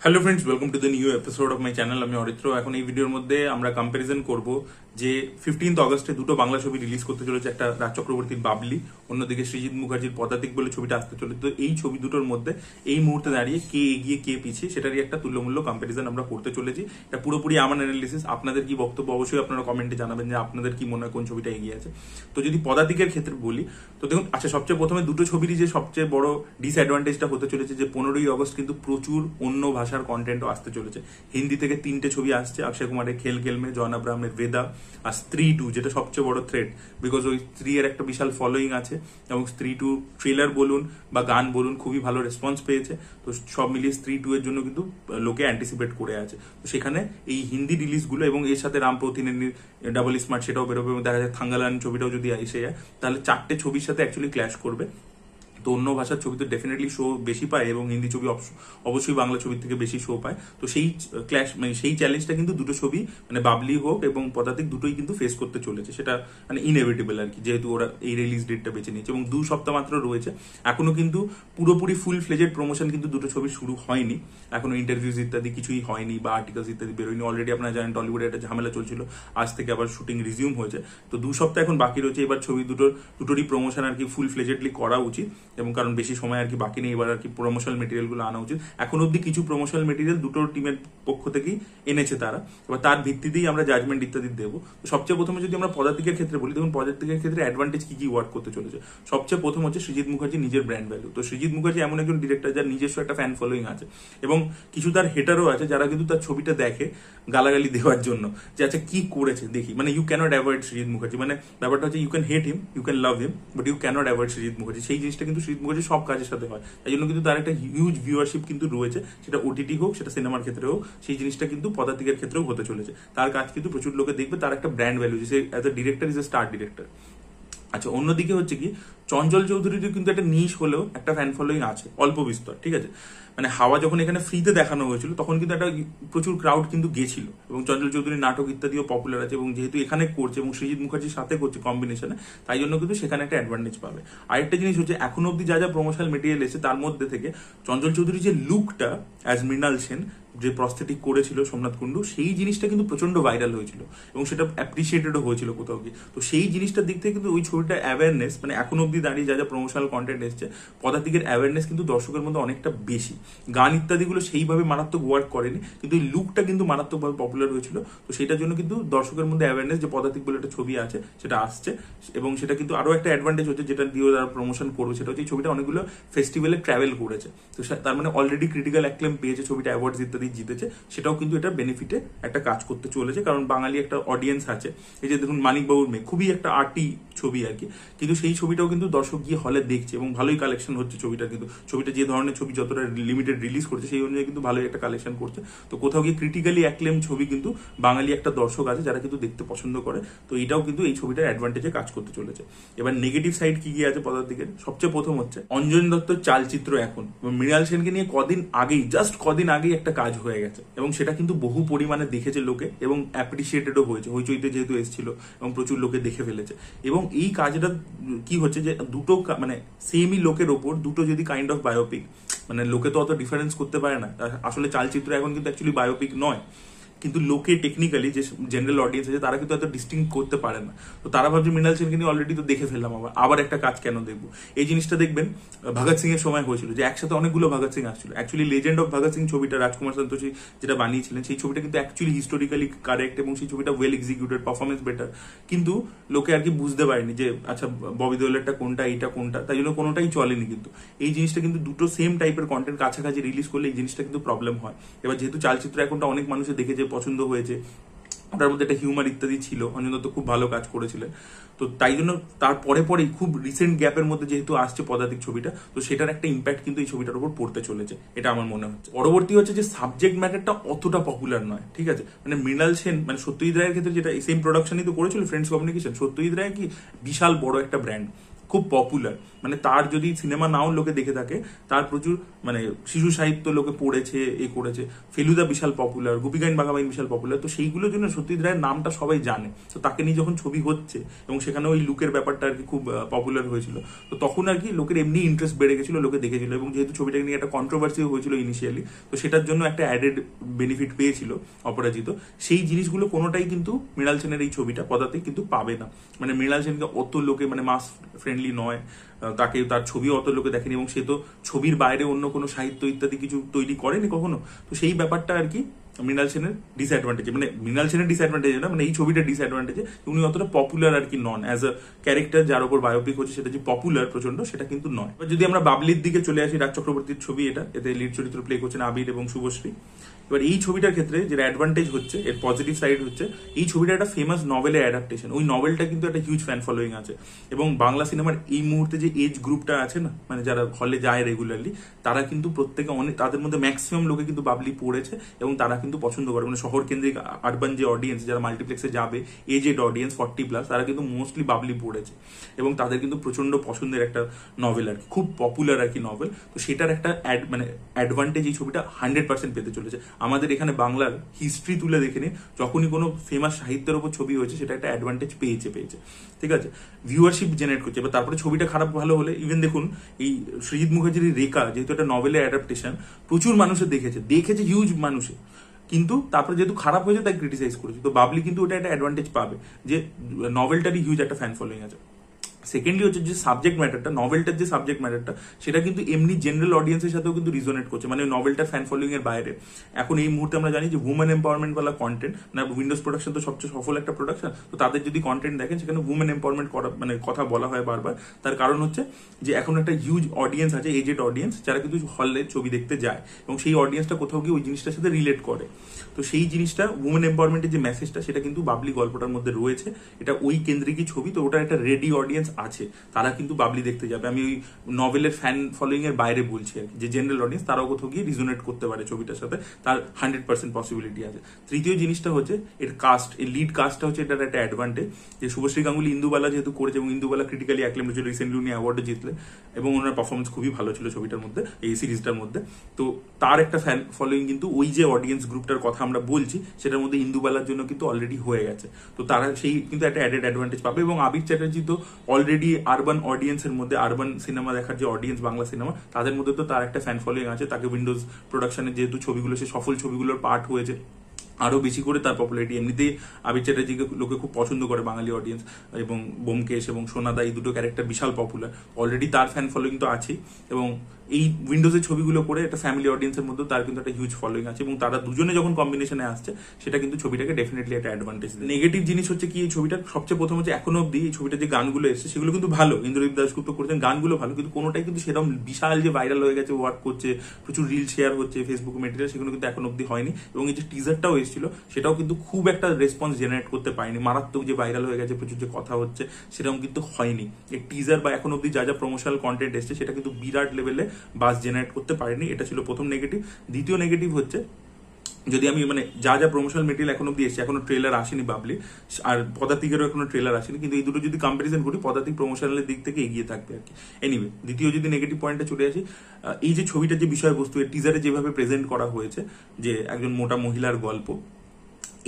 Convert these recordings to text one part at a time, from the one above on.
Hello friends, welcome to the new episode of my channel. আমি অরিত্র। এখন এই ভিডিওর মধ্যে আমরা কম্প্যারিজন করব যে 15th অগস্টে দুটো বাংলা ছবি রিলিজ করতে চলেছে, একটা রাজ চক্রবর্তীর বাবলি, অন্যদিকে সৃজিত মুখার্জির পদাতিক বলে ছবিটা আসতে চলেছে। তো এই ছবি দুটোর মধ্যে এই মুহূর্তে দাঁড়িয়ে কে এগিয়ে কে পিছিয়ে সেটারই একটা তুল্যমূল্য কম্প্যারিজন আমরা করতে চলেছি। এটা পুরোপুরি আমার অ্যানালিসিস। আপনাদের কি বক্তব্য অবশ্যই আপনারা কমেন্টে জানাবেন যে আপনাদের কি মনে হয় কোন ছবিটা এগিয়ে আছে। তো যদি পদাতিকের ক্ষেত্রে বলি, তো দেখুন, আচ্ছা, সবচেয়ে প্রথমে দুটো ছবিরই যে সবচেয়ে বড় ডিসঅ্যাডভান্টেজটা হতে চলেছে যে 15ই অগস্ট কিন্তু প্রচুর অন্য ভাষার কন্টেন্টও আসতে চলেছে। হিন্দি থেকে 3টে ছবি আসছে, অক্ষয় কুমারের খেল খেল মে, জন আব্রাহামের বেদা, আর স্ত্রী 2, যেটা সবচেয়ে বড় থ্রেট, বিকজ ওই স্ত্রী এর একটা বিশাল ফলোয়িং আছে এবং স্ত্রী 2 ট্রেলার বলুন বা গান বলুন খুবই ভালো রেসপন্স পেয়েছে। তো সব মিলিয়ে স্ত্রী 2 এর জন্য কিন্তু লোকে অ্যান্টিসিপেট করে আছে। তো সেখানে এই হিন্দি রিলিজগুলো এবং এর সাথে রাম প্রতিনিধির ডাবল স্মার্ট সেটাও বেরোবে এবং দেখা যায় থাঙ্গালান ছবিটাও যদি এসে যায় তাহলে 4টে ছবির সাথে অ্যাকচুয়ালি ক্ল্যাশ করবে। তো অন্য ভাষার ছবি তো ডেফিনেটলি শো বেশি পায় এবং হিন্দি ছবি অবশ্যই বাংলা ছবির থেকে বেশি শো পায়। তো সেই ক্ল্যাশ, মানে সেই চ্যালেঞ্জটা কিন্তু দুটো ছবি, মানে বাবলি হোক এবং পদাতিক, দুটোই কিন্তু ফেস করতে চলেছে। সেটা মানে ইনএভিটেবল আর কি, যেহেতু ওরা এই রিলিজ ডেটটা বেছে নিয়েছে এবং 2 সপ্তাহ মাত্র রয়েছে। এখনো কিন্তু পুরোপুরি ফুল ফ্লেজেড প্রমোশন কিন্তু দুটো ছবি শুরু হয়নি। এখনো ইন্টারভিউজ ইত্যাদি কিছুই হয়নি বা আর্টিকেলস ইত্যাদি বেরোয়নি। অলরেডি আপনারা জানেন টলিউডে একটা ঝামেলা চলছিল, আজ থেকে আবার শুটিং রিজিউম হয়েছে। তো 2 সপ্তাহ এখন বাকি রয়েছে। এবার ছবি দুটোরই প্রমোশন আর কি ফুল ফ্লেজেডলি করা উচিত এবং কারণ বেশি সময় আর কি বাকি নেই, এবার আর কি প্রমোশনাল মেটেরিয়াল গুলো আনা উচিত। এখন অব্দি কিছু প্রমোশনাল মেটেরিয়াল দুটো টিমের পক্ষ থেকেই এনেছে তারা, এবার তার ভিত্তিতেই আমরা জাজমেন্ট ইত্যাদি দেবো। তো সবচেয়ে প্রথমে যদি আমরা পদাতিকের ক্ষেত্রে বলি, দেখুন পদাতিকের ক্ষেত্রে অ্যাডভান্টেজ কি কি ওয়ার্ক করতে চলেছে। সবচেয়ে প্রথম হচ্ছে সৃজিত মুখার্জি নিজের ব্র্যান্ড ভ্যালু। তো সৃজিত মুখার্জি এমন একজন ডিরেক্টর যার নিজস্ব একটা ফ্যান ফলোয়িং আছে এবং কিছু তার হেটারও আছে যারা কিন্তু তার ছবিটা দেখে গালাগালি দেওয়ার জন্য যে আচ্ছা কি করেছে দেখি। মানে you can't avoid Srijit Mukherjee, মানে ব্যাপারটা হচ্ছে you can hate him, you can love him, but you can't avoid Srijit Mukherjee. সেই জিনিসটা কিন্তু সৃজিত মুখার্জি সব কাজের সাথে হয়, তাই জন্য কিন্তু তার একটা হিউজ ভিউয়ারশিপ কিন্তু রয়েছে, সেটা ওটিটি হোক, সেটা সিনেমার ক্ষেত্রে হোক। সেই জিনিসটা কিন্তু পদাতিকের ক্ষেত্রেও হতে চলেছে। তার কাজ কিন্তু প্রচুর লোকে দেখবে, তার একটা ব্র্যান্ড ভ্যালু, যে as a director is a star director. আচ্ছা, অন্যদিকে হচ্ছে কি, চঞ্চল চৌধুরীর কিন্তু একটা নিশ হলেও একটা ফ্যান ফলোয়িং আছে, অল্প বিস্তর, ঠিক আছে। মানে হাওয়া যখন এখানে ফ্রিতে দেখানো হয়েছিল তখন কিন্তু একটা প্রচুর ক্রাউড কিন্তু গেছিল এবং চঞ্চল চৌধুরীর নাটক ইত্যাদিও পপুলার আছে এবং যেহেতু এখানে করছে এবং সৃজিত মুখার্জির সাথে করছে কম্বিনেশনে, তাই জন্য কিন্তু সেখানে একটা অ্যাডভান্টেজ পাবে। আরেকটা জিনিস হচ্ছে, এখন অব্দি যা যা প্রমোশনাল মেটেরিয়াল এসেছে তার মধ্যে থেকে চঞ্চল চৌধুরীর যে লুকটা অ্যাজ মৃণাল সেন, যে প্রস্থেটিক করেছিল সোমনাথ কুন্ডু, সেই জিনিসটা কিন্তু প্রচন্ড ভাইরাল হয়েছিল এবং সেটা অ্যাপ্রিসিয়েটেডও হয়েছিল কোথাও কি। তো সেই জিনিসটার দিক থেকে কিন্তু ওই ছবিটা অ্যাওয়ারনেস, মানে এখন অব্দি দাঁড়িয়ে যা যা প্রমোশনাল কন্টেন্ট এসছে, পদাতিকের অ্যাওয়ারনেস কিন্তু দর্শকের মধ্যে অনেকটা বেশি। গান ইত্যাদিগুলো সেইভাবে মারাত্মক ওয়ার্ক করেনি, কিন্তু এই লুকটা কিন্তু মারাত্মকভাবে পপুলার হয়েছিল। তো সেটার জন্য কিন্তু দর্শকের মধ্যে অ্যাওয়ারনেস যে পদাতিক বলে একটা ছবি আছে সেটা আসছে এবং সেটা কিন্তু আরো একটা অ্যাডভান্টেজ হচ্ছে, যেটা দিয়ে তারা প্রমোশন করবে, সেটা হচ্ছে এই ছবিটা অনেকগুলো ফেস্টিভ্যালে ট্রাভেল করেছে। তো তার মানে অলরেডি ক্রিটিক্যাল অ্যাক্লেম পেয়েছে, ছবিটা অ্যাওয়ার্ডস ইত্যাদি জিতেছে, সেটাও কিন্তু এটা বেনিফিটে একটা কাজ করতে চলেছে। কারণ বাঙালি একটা অডিয়েন্স আছে। এই যে দেখুন মানিকবাবুর মেয়ে, খুবই একটা আর্টি ছবি আর কি, কিন্তু সেই ছবিটাও কিন্তু দর্শক গিয়ে হলে দেখছে এবং ভালোই কালেকশন হচ্ছে ছবিটা। কিন্তু ছবিটা যে ধরনের ছবি যতটা লিমিটেড রিলিজ করছে সেই অনুযায়ী কিন্তু ভালোই একটা কালেকশন করছে। তো কোথাও গিয়ে ক্রিটিক্যালি অ্যাক্লেম ছবি কিন্তু বাঙালি একটা দর্শক আছে যারা কিন্তু দেখতে পছন্দ করে। তো এটাও কিন্তু এই ছবিটার অ্যাডভান্টেজে কাজ করতে চলেছে। এবার নেগেটিভ সাইড কি কি আছে পদাতিকের, সবচেয়ে প্রথম হচ্ছে অঞ্জন দত্তর চালচিত্র। এখন মৃণাল সেনকে নিয়ে কদিন আগেই একটা কাজ হয়ে গেছে এবং সেটা কিন্তু বহু পরিমাণে দেখেছে লোকে এবং অ্যাপ্রিসিয়েটেডও হয়েছে, হইচইতে যেহেতু এসেছিল এবং প্রচুর লোকে দেখে ফেলেছে। এবং এই কাজটা কি হচ্ছে যে দুটো মানে সেমই লোকের ওপর দুটো যদি কাইন্ড অফ বায়োপিক, মানে লোকে তো অত ডিফারেন্স করতে পারে না। আসলে চালচিত্র এখন কিন্তু অ্যাকচুয়ালি বায়োপিক নয়, কিন্তু লোকে টেকনিক্যালি যে জেনারেল অডিয়েন্স আছে তারা কিন্তু এত ডিস্টিং করতে পারে না। তো তারা ভাবছে মৃণাল সেনকে নিয়ে অলরেডি তো দেখে ফেললাম, আবার একটা কাজ কেন দেখবো। এই জিনিসটা দেখবেন ভগৎ সিং এর সময় হয়েছিল, যে একসাথে অনেকগুলো ভগৎ সিং আসছিল। Actually legend of Bhagat Singh ছবিটা রাজকুমার সন্তোষী যেটা বানিয়েছিলেন, সেই ছবিটা কিন্তু অ্যাকচুয়ালি হিস্টোরিক্যালি কারেক্ট এবং সেই ছবিটা ওয়েল এক্সিকিউটেড, পারফরমেন্স বেটার। কিন্তু লোকে আর কি বুঝতে পারেনি যে আচ্ছা ববি দেওলেরটা কোনটা, এইটা কোনটা, তাই জন্য কোনোটাই চলেনি। কিন্তু এই জিনিসটা কিন্তু দুটো সেম টাইপের কন্টেন্ট কাছাকাছি রিলিজ করলে এই জিনিসটা কিন্তু প্রবলেম হয়। এবার যেহেতু চালচিত্র এখনটা অনেক মানুষের দেখেছে, পছন্দ হয়েছে, ওটার মধ্যে একটা হিউমার ইত্যাদি ছিল, অঞ্জন দত্ত খুব ভালো কাজ করেছিলেন। তো তাই জন্য তার পরেই খুব রিসেন্ট গ্যাপের মধ্যে যেহেতু আসছে পদাতিক ছবিটা, তো সেটার একটা ইম্প্যাক্ট কিন্তু এই ছবিটার উপর পড়তে চলেছে, এটা আমার মনে হচ্ছে। পরবর্তী হচ্ছে যে সাবজেক্ট ম্যাটারটা অতটা পপুলার নয়, ঠিক আছে। মানে মৃণাল সেন, মানে সত্যজিৎ রায়ের ক্ষেত্রে যেটা সেম প্রোডাকশনই তো করেছিল ফ্রেন্ডস কমিউনিকেশন, সত্যজিৎ রায় কি বিশাল বড় একটা ব্র্যান্ড, খুব পপুলার, মানে তার যদি সিনেমা নাও লোকে দেখে থাকে, তার প্রচুর মানে শিশু সাহিত্য লোকে পড়েছে, করেছে। ফেলুদা বিশাল পপুলার, গোপীগাইন বাঘাবাইন বিশাল পপুলার। তো সেইগুলোর জন্য সত্যজিৎ রায়ের নামটা সবাই জানে। তো তাকে নিয়ে যখন ছবি হচ্ছে এবং সেখানে ওই লুকের ব্যাপারটা আর কি খুব পপুলার হয়েছিল, তো তখন আর কি লোকের এমনি ইন্টারেস্ট বেড়ে গেছিল, লোকে দেখেছিল। এবং যেহেতু ছবিটাকে নিয়ে একটা কন্ট্রোভার্সি হয়েছিল ইনিশিয়ালি, তো সেটার জন্য একটা অ্যাডেড বেনিফিট পেয়েছিল অপরাজিত। সেই জিনিসগুলো কোনোটাই কিন্তু মৃণাল সেনের এই ছবিটা পদাতিক কিন্তু পাবে না। মানে মৃণাল সেনকে অত লোকে মানে মাস ফ্রেন্ডলি নয়, তাকে তার ছবিও অত লোকে দেখেনি, এবং সে তো ছবির বাইরে অন্য কোনো সাহিত্য ইত্যাদি কিছু তৈরি করেনি কখনো। তো সেই ব্যাপারটা আর কি মৃণাল সেনের ডিসঅ্যাডভান্টেজ, মানে মৃণাল সেনের ডিসঅ্যাডভান্টেজ না, মানে এই ছবিটার ডিসঅ্যাডভান্টেজ উনি অতটা পপুলার আর কি নন অ্যাজ আ ক্যারেক্টার, যার উপর বায়োপিক হচ্ছে সেটা যে পপুলার প্রচন্ড সেটা কিন্তু নয়। এবার যদি আমরা বাবলির দিকে চলে আসি, রাজ চক্রবর্তীর ছবি এটা, এতে লিড চরিত্র প্লে করছেন আবির এবং শুভশ্রী। এবার এই ছবিটার ক্ষেত্রে যেটা অ্যাডভান্টেজ হচ্ছে, এর পজিটিভ সাইড হচ্ছে, এই ছবিটা একটা ফেমাস নভেলের অ্যাডাপ্টেশন। ওই নভেলটা কিন্তু একটা হিউজ ফ্যান ফলোয়িং আছে, এবং বাংলা সিনেমার এই মুহূর্তে যে এজ গ্রুপটা আছে না, মানে যারা হলে যায় রেগুলারলি, তারা কিন্তু প্রত্যেকে অনেক, তাদের মধ্যে ম্যাক্সিমাম লোকে কিন্তু বাবলি পড়েছে এবং তারা কিন্তু পছন্দ করে। মানে শহর কেন্দ্রিক আরবান যে অডিয়েন্স, যারা মাল্টিপ্লেক্সে যাবে, এজেড অডিয়েন্স 40+, তারা কিন্তু মোস্টলি বাবলি পড়েছে এবং তাদের কিন্তু প্রচন্ড পছন্দের একটা নভেল আর কি, খুব পপুলার আর কি নভেল। তো সেটার একটা মানে অ্যাডভান্টেজ এই ছবিটা 100% পেতে চলেছে। আমাদের এখানে বাংলার হিস্ট্রি তুলে দেখে নিন, যখনই কোনো ফেমাস সাহিত্যের উপর ছবি হয়েছে সেটা একটা অ্যাডভান্টেজ পেয়েছে। ঠিক আছে, ভিউয়ারশিপ জেনারেট করছে। এবার তারপরে ছবিটা খারাপ ভালো হলে, ইভেন দেখুন এই সৃজিত মুখার্জির রেখা, যেহেতু একটা নভেলের অ্যাডাপ্টেশন, প্রচুর মানুষের দেখেছে হিউজ মানুষে, কিন্তু তারপরে যেহেতু খারাপ হয়েছে তাই ক্রিটিসাইজ করেছে। তো বাবলি কিন্তু ওটা একটা অ্যাডভান্টেজ পাবে যে নভেলটারই হিউজ একটা ফ্যান ফলোয়িং আছে। সেকেন্ডলি হচ্ছে যে সাবজেক্ট ম্যাটারটা, নভেলটার যে সাবজেক্ট ম্যাটারটা, সেটা কিন্তু এমনি জেনারেল অডিয়েন্সের সাথেও কিন্তু রিজোনেট করছে, মানে নভেলটার ফ্যান ফলোয়িং এর বাইরে। এখন এই মুহূর্তে আমরা জানি যে উমেন এম্পাওয়ারমেন্ট ওয়ালা কন্টেন্ট, না উইন্ডোজ প্রোডাকশন তো সবচেয়ে সফল একটা প্রোডাকশন, তো তাদের যদি কন্টেন্ট দেখেন সেখানে উমেন এম্পাওয়ারমেন্ট করা মানে কথা বলা হয় বারবার। তার কারণ হচ্ছে যে এখন একটা হিউজ অডিয়েন্স আছে, এজেড অডিয়েন্স, যারা কিন্তু হলে ছবি দেখতে যায়, এবং সেই অডিয়েন্সটা কোথাও গিয়ে ওই জিনিসটার সাথে রিলেট করে। তো সেই জিনিসটা উমেন এম্পাওয়ারমেন্টের যে মেসেজটা, সেটা কিন্তু বাবলি গল্পটার মধ্যে রয়েছে। এটা ওই কেন্দ্রিকই ছবি, তো ওটা একটা রেডি অডিয়েন্স আছে, তারা কিন্তু বাবলি দেখতে যাবে। আমি ওই নভেলের ফ্যান ফলোয়িং এর বাইরে বলছি আর কি, যে জেনারেল অডিয়েন্স তারাও কোথাও গিয়ে রিজোনেট করতে পারে ছবিটার সাথে, তার 100% পসিবিলিটি আছে। তৃতীয় জিনিসটা হচ্ছে এর কাস্ট, এর লিড কাস্টটা হচ্ছে এটার একটা অ্যাডভান্টেজ, যে শুভশ্রী গাঙ্গুলি ইন্দুবালা যেহেতু করেছে, এবং ইন্দুবালা ক্রিটিক্যালি অ্যাক্লেম হয়েছিল, রিসেন্টলি উনি অ্যাওয়ার্ডও জিতলেন, এবং ওনার পারফরমেন্স খুবই ভালো ছিল ছবিটার মধ্যে, এই সিরিজটার মধ্যে। তো তার একটা ফ্যান ফলোয়িং কিন্তু ওই যে অডিয়েন্স গ্রুপটার কথা আমরা বলছি সেটার মধ্যে ইন্দুবালার জন্য কিন্তু অলরেডি হয়ে গেছে। তো তারা সেই কিন্তু একটা অ্যাডেড অ্যাডভান্টেজ পাবে। এবং আবির চ্যাটার্জি তো অলরেডি আরবান অডিয়েন্সের মধ্যে, আরবান সিনেমা দেখার যে অডিয়েন্স বাংলা সিনেমা, তাদের মধ্যে তো তার একটা ফ্যান ফলোয়িং আছে। তাকে উইন্ডোজ প্রোডাকশনের যেহেতু ছবিগুলো, সে সফল ছবিগুলোর পার্ট হয়েছে, আরো বেশি করে তার পপুলারিটি। এমনিতেই আবির চ্যাটার্জিকে লোকে খুব পছন্দ করে বাঙালি অডিয়েন্স, এবং ব্যোমকেশ এবং সোনাদা এই দুটো ক্যারেক্টার বিশাল পপুলার, অলরেডি তার ফ্যান ফলোয়িং তো আছেই। এবং এই উইন্ডোজের ছবিগুলো করে একটা ফ্যামিলি অডিয়েন্সের মধ্যে তার কিন্তু একটা হিউজ ফলোয়িং আছে, এবং তারা দুজনে যখন কম্বিনেশনে আসছে, সেটা কিন্তু ছবিটাকে ডেফিনেটলি একটা অ্যাডভান্টেজ। নেগেটিভ জিনিস হচ্ছে কি, এই ছবিটার সবচেয়ে প্রথম হচ্ছে এখনো অব্দি এই ছবিটা যে গানগুলো এসছে সেগুলো কিন্তু ভালো, ইন্দ্রদীপ দাশগুপ্ত করেছেন, গানগুলো ভালো, কিন্তু কোনোটাই কিন্তু সেরকম বিশাল যে ভাইরাল হয়ে গেছে, ওয়ার্ক করছে, প্রচুর রিল শেয়ার হচ্ছে ফেসবুক মেটেরিয়াল, সেগুলো কিন্তু এখন অব্দি হয়নি। এবং এই যে টিজারটাও এসেছিল, সেটাও কিন্তু খুব একটা রেসপন্স জেনারেট করতে পারেনি। মারাত্মক যে ভাইরাল হয়ে গেছে, প্রচুর যে কথা হচ্ছে, সেরকম কিন্তু হয়নি। এই টিজার বা এখন অব্দি যা যা প্রমোশনাল কন্টেন্ট এসছে, সেটা কিন্তু বিরাট লেভেলে বাস জেনারেট করতে পারেনি। এটা ছিল প্রথম নেগেটিভ। দ্বিতীয় নেগেটিভ হচ্ছে, যদি আমি মানে যা যা প্রমোশনাল মেটেরিয়াল এখন অব্দি এসছে, এখনো ট্রেলার আসেনি বাবলি, আর পদাতিকেরও এখনো ট্রেলার আসেনি, কিন্তু এই দুটো যদি কম্পারিজন করি, পদাতিক প্রমোশনালের দিক থেকে এগিয়ে থাকবে আর কি। এনিওয়ে, দ্বিতীয় যদি নেগেটিভ পয়েন্টে চলে আসি, এই যে ছবিটার যে বিষয়বস্তু, এর টিজারে যেভাবে প্রেজেন্ট করা হয়েছে, যে একজন মোটা মহিলার গল্প,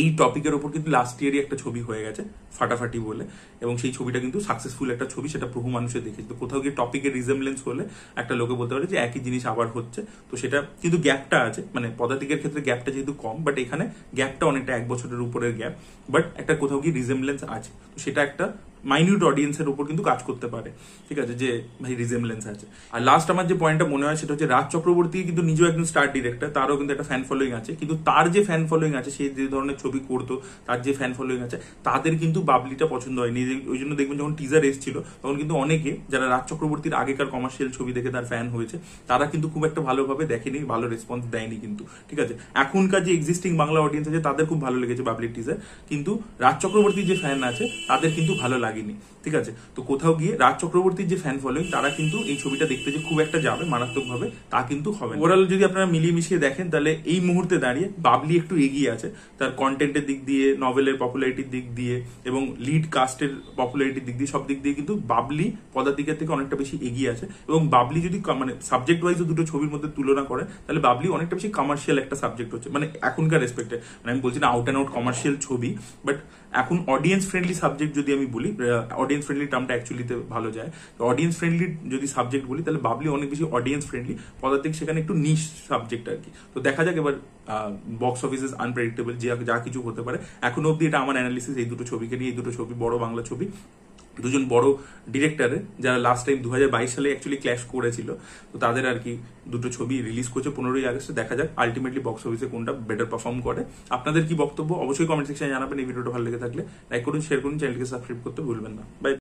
এই টপিকের ওপর কিন্তু লাস্ট ইয়ারই একটা ছবি হয়ে গেছে ফাটাফাটি বলে, এবং সেই ছবিটা কিন্তু সাকসেসফুল একটা ছবি, সেটা বহু মানুষের দেখেছে। তো কোথাও গিয়ে টপিকের রিজেমব্লেন্স হলে একটা লোকে বলতে পারে যে একই জিনিস আবার হচ্ছে। তো সেটা কিন্তু গ্যাপটা আছে, মানে পদাতিকের ক্ষেত্রে গ্যাপটা যেহেতু কম, বাট এখানে গ্যাপটা অনেকটা 1 বছরের উপরের গ্যাপ, বাট একটা কোথাও গিয়ে রিজেমব্লেন্স আছে। তো সেটা একটা মাইনিউট অডিয়েন্সের উপর কিন্তু কাজ করতে পারে, ঠিক আছে, যে ভাই রিজেমব্লেন্স আছে। আর লাস্ট আমার যে পয়েন্টটা মনে হয় সেটা হচ্ছে, রাজ চক্রবর্তী কিন্তু নিজেও একজন স্টার ডিরেক্টর, তারও কিন্তু একটা ফ্যান ফলোয়িং আছে, কিন্তু তার যে ফ্যান ফলোয়িং আছে, সে যে ধরনের ছবি করতো, তার যে ফ্যান ফলোয়িং আছে, তাদের কিন্তু বাবলিটা পছন্দ হয়নি। ওই জন্য দেখবেন যখন টিজার এসেছিল, তখন কিন্তু অনেকে যারা রাজ চক্রবর্তীর আগেকার কমার্শিয়াল ছবি দেখে তার ফ্যান হয়েছে, তারা কিন্তু খুব একটা ভালোভাবে দেখেনি, ভালো রেসপন্স দেয়নি কিন্তু, ঠিক আছে। এখনকার যে এক্সিস্টিং বাংলা অডিয়েন্স আছে, তাদের খুব ভালো লেগেছে বাবলির টিজার, কিন্তু রাজ চক্রবর্তীর যে ফ্যান আছে, তাদের কিন্তু ভালো লাগে। লাগেনি, ঠিক আছে। তো কোথাও গিয়ে রাজ চক্রবর্তীর যে ফ্যান ফলোইং তারা কিন্তু এই ছবিটা দেখতে যে খুব একটা যাবে মারাত্মক ভাবে তা কিন্তু হবে। ওভারঅল যদি আপনারা মিলিয়ে মিশিয়ে দেখেন তাহলে এই মুহূর্তে দাঁড়িয়ে বাবলি একটু এগিয়ে আছে তার কন্টেন্টের দিক দিয়ে, নভেলের পপুলারিটির দিক দিয়ে এবং লিড কাস্টের পপুলারিটির দিক দিয়ে, সব দিক দিয়ে কিন্তু বাবলি পদাতিকের থেকে অনেকটা বেশি এগিয়ে আছে। এবং বাবলি যদি মানে সাবজেক্ট ওয়াইজ দুটো ছবির মধ্যে তুলনা করেন তাহলে বাবলি অনেকটা বেশি কমার্শিয়াল একটা সাবজেক্ট হচ্ছে, মানে এখনকার রেসপেক্টে। মানে আমি বলছি না আউট অ্যান্ড আউট কমার্শিয়াল ছবি, বাট এখন অডিয়েন্স ফ্রেন্ডলি সাবজেক্ট যদি আমি বলি, অডিয়েন্স ফ্রেন্ডলি টার্মটা অ্যাকচুয়ালিতে ভালো যায়, তো অডিয়েন্স ফ্রেন্ডলি যদি সাবজেক্ট বলি তাহলে বাবলি অনেক বেশি অডিয়েন্স ফ্রেন্ডলি, পদাতিক সেখানে একটু নিশ সাবজেক্ট আর কি। তো দেখা যাক এবার বক্স অফিস ইজ আনপ্রেডিক্টেবল, যা কিছু হতে পারে। এখনো অব্দি এটা আমার অ্যানালিসিস এই দুটো ছবিকে নিয়ে। এই দুটো ছবি বড় বাংলা ছবি, দুজন বড় ডিরেক্টরে যারা লাস্ট টাইম 2022 সালে অ্যাকচুয়ালি ক্ল্যাশ করেছিল, তো তাদের আর কি দুটো ছবি রিলিজ করছে 15ই আগস্টে। দেখা যাক আলটিমেটলি বক্স অফিসে কোনটা বেটার পারফর্ম করে। আপনাদের কি বক্তব্য অবশ্যই কমেন্ট সেকশনে জানাবেন। এই ভিডিওটা ভালো লেগে থাকলে লাইক করুন, শেয়ার করুন, চ্যানেলকে সাবস্ক্রাইব করতে ভুলবেন না। বাই।